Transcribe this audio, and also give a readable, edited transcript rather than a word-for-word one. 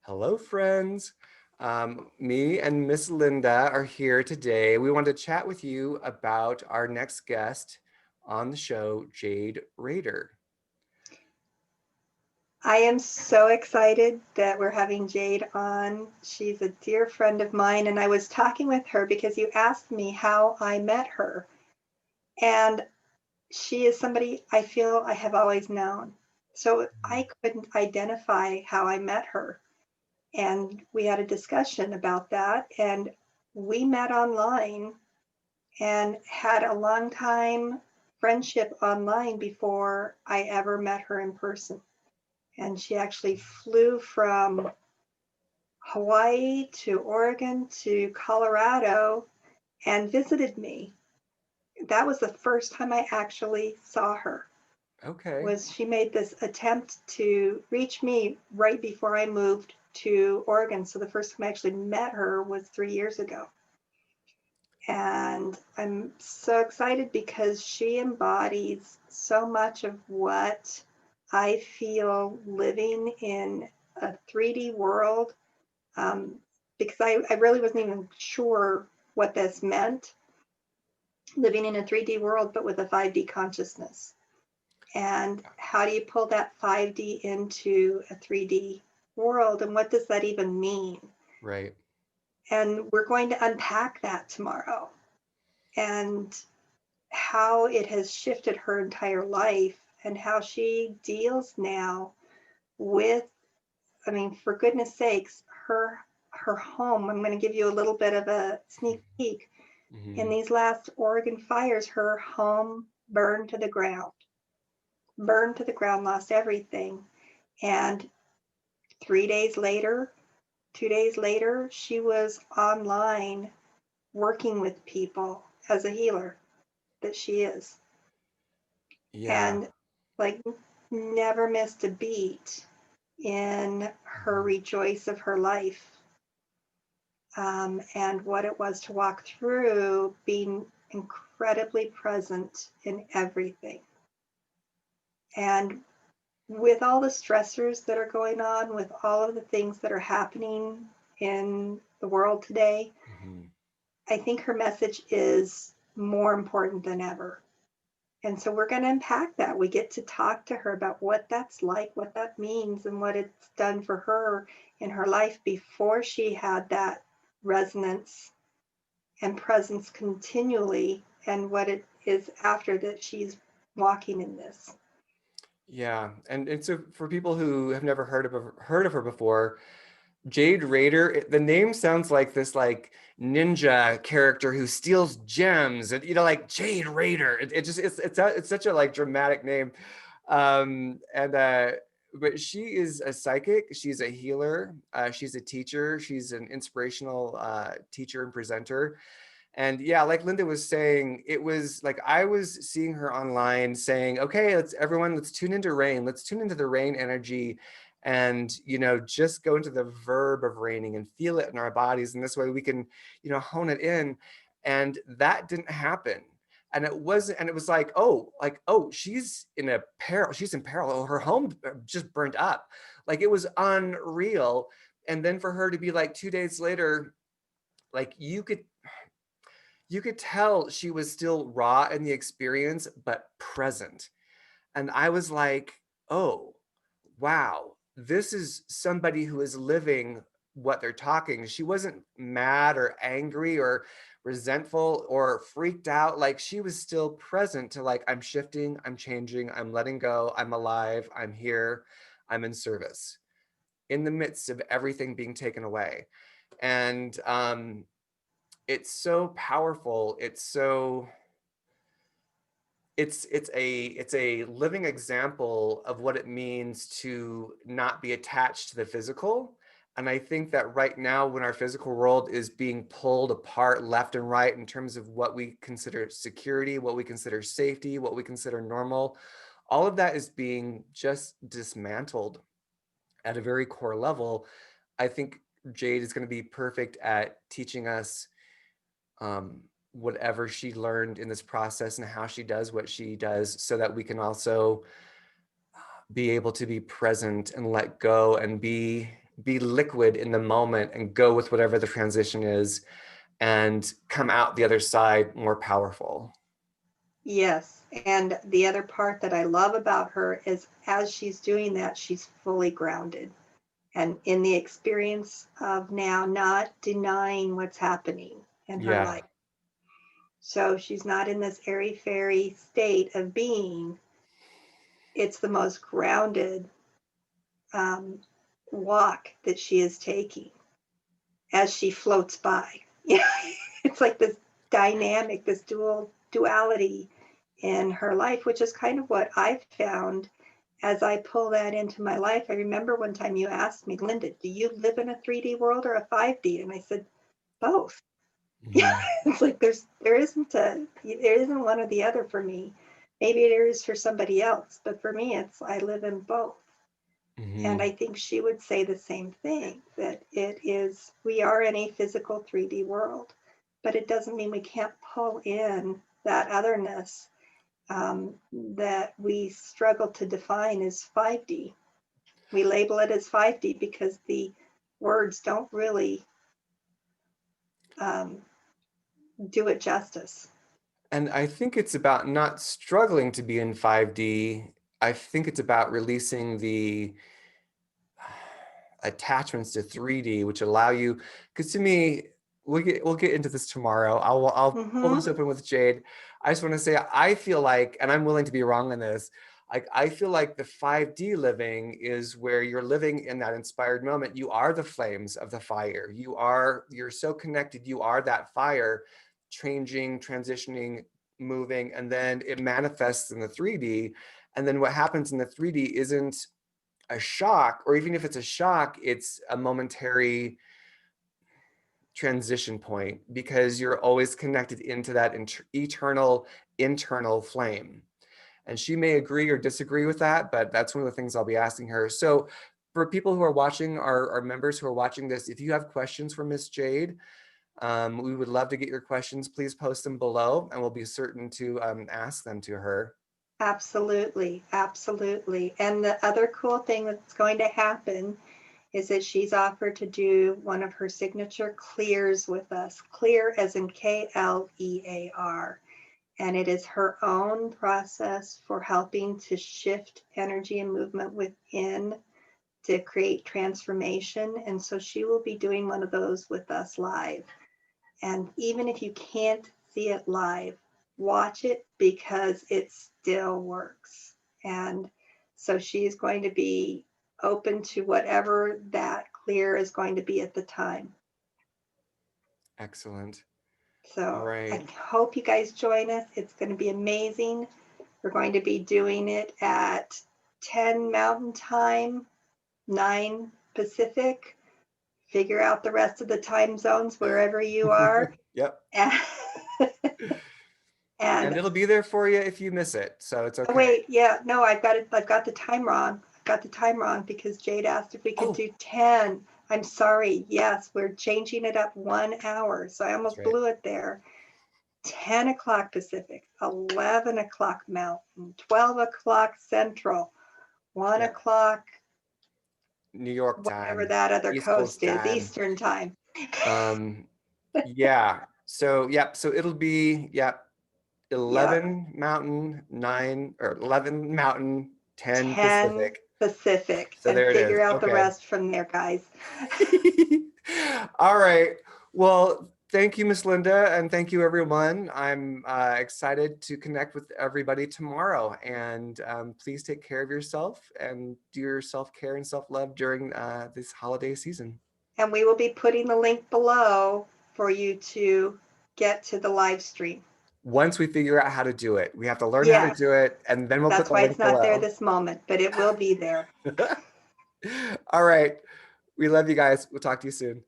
Hello, friends. Me and Miss Linda are here today. We want to chat with you about our next guest on the show, Jade Raider. I am so excited that we're having Jade on. She's a dear friend of mine, and I was talking with her because you asked me how I met her. And she is somebody I feel I have always known. So I couldn't identify how I met her. And we had a discussion about that. And we met online and had a long time friendship online before I ever met her in person. And she actually flew from Hawaii to Oregon to Colorado and visited me. That was the first time I actually saw her. Okay. Was she made this attempt to reach me right before I moved to Oregon. So the first time I actually met her was 3 years ago. And I'm so excited because she embodies so much of what I feel living in a 3D world, um, because I really wasn't even sure what this meant, living in a 3D world, but with a 5D consciousness. And how do you pull that 5D into a 3D world? And what does that even mean? Right. And we're going to unpack that tomorrow and how it has shifted her entire life and how she deals now with, I mean, for goodness sakes, her home. I'm going to give you a little bit of a sneak peek. In Hmm. these last Oregon fires, her home burned to the ground, lost everything. And 3 days later, 2 days later, she was online working with people as a healer that she is. Yeah. And like never missed a beat in her Mhm. rejoice of her life, and what it was to walk through being incredibly present in everything. And with all the stressors that are going on, with all of the things that are happening in the world today, Mhm. I think her message is more important than ever. And so we're going to unpack that. We get to talk to her about what that's like, what that means, and what it's done for her in her life before she had that resonance and presence continually, and what it is after that she's walking in this. Yeah. And so for people who have never heard of her before, Jade Raider, the name sounds like this like ninja character who steals gems and like Jade Raider. It just it's such a like dramatic name. And But she is a psychic, she's a healer, she's a teacher, she's an inspirational teacher and presenter. And yeah, like Linda was saying, it was like I was seeing her online saying, okay, let's tune into rain. Let's tune into the rain energy and, just go into the verb of raining and feel it in our bodies. And this way we can, hone it in. And that didn't happen. And it was like, oh, she's in peril. Oh, her home just burnt up. Like it was unreal. And then for her to be like 2 days later, like you could tell she was still raw in the experience, but present. And I was like, oh, wow, this is somebody who is living what they're talking. She wasn't mad or angry or resentful or freaked out. Like she was still present to like, I'm shifting, I'm changing, I'm letting go, I'm alive, I'm here, I'm in service in the midst of everything being taken away. And it's so powerful. It's a living example of what it means to not be attached to the physical. And I think that right now, when our physical world is being pulled apart left and right in terms of what we consider security, what we consider safety, what we consider normal, all of that is being just dismantled at a very core level. I think Jade is going to be perfect at teaching us um, whatever she learned in this process and how she does what she does so that we can also be able to be present and let go and be be liquid in the moment and go with whatever the transition is and come out the other side more powerful. Yes. And the other part that I love about her is as she's doing that, she's fully grounded and in the experience of now not denying what's happening in her Yeah. life. So she's not in this airy-fairy state of being. It's the most grounded um, walk that she is taking as she floats by. Yeah, it's like this dynamic, this duality in her life, which is kind of what I've found as I pull that into my life. I remember one time you asked me, Linda, do you live in a 3D world or a 5D? And I said, both. Yeah, Mhm. it's like there isn't one or the other for me. Maybe there is for somebody else, but for me, it's I live in both. And Mhm. I think she would say the same thing, that we are in a physical 3D world, but it doesn't mean we can't pull in that otherness that we struggle to define as 5D. We label it as 5D because the words don't really um, do it justice. And I think it's about not struggling to be in 5D. I think it's about releasing the attachments to 3D, which allow you, because to me, we'll get into this tomorrow. I'll pull Mm-hmm. this open with Jade. I just want to say I feel like, and I'm willing to be wrong on this, like I feel like the 5D living is where you're living in that inspired moment. You are the flames of the fire. You're so connected. You are that fire, changing, transitioning, moving, and then it manifests in the 3D. And then what happens in the 3D isn't a shock, or even if it's a shock, it's a momentary transition point because you're always connected into that eternal internal flame. And she may agree or disagree with that, but that's one of the things I'll be asking her. So for people who are watching, our members who are watching this, if you have questions for Miss Jade, we would love to get your questions. Please post them below and we'll be certain to ask them to her. Absolutely, absolutely. And the other cool thing that's going to happen is that she's offered to do one of her signature clears with us, clear as in Klear. And it is her own process for helping to shift energy and movement within to create transformation. And so she will be doing one of those with us live. And even if you can't see it live, watch it because it still works. And so she's going to be open to whatever that clear is going to be at the time. Excellent. All So I right. hope you guys join us. It's going to be amazing. We're going to be doing it at 10 Mountain Time, 9 Pacific. Figure out the rest of the time zones wherever you are. Yep. And And it'll be there for you if you miss it. So it's oh, okay. wait, yeah, no, I've got it. I've got the time wrong. I've got the time wrong because Jade asked if we could Oh, do 10. I'm sorry. Yes, we're changing it up 1 hour. So I that's almost right. blew it there. 10 o'clock Pacific, 11 o'clock Mountain, 12 o'clock Central, 1 Yeah. o'clock, New York whatever time, that other East Coast coast is, time. Eastern time. Um, yeah. So, yep. So it'll be, yep, Yep, 11 Mountain, 9 or 11 Mountain, 10 10 Pacific. Pacific. So And there it is. figure out the Okay. rest from there, guys. All right. Well, thank you, Miss Linda, and thank you, everyone. I'm excited to connect with everybody tomorrow. And please take care of yourself and do your self-care and self-love during this holiday season. And we will be putting the link below for you to get to the live stream. Once we figure out how to do it, we have to learn how to Yes, do it, and then we'll put that's the why it's link not there below. this moment, but it will be there. All right. We love you guys. We'll talk to you soon.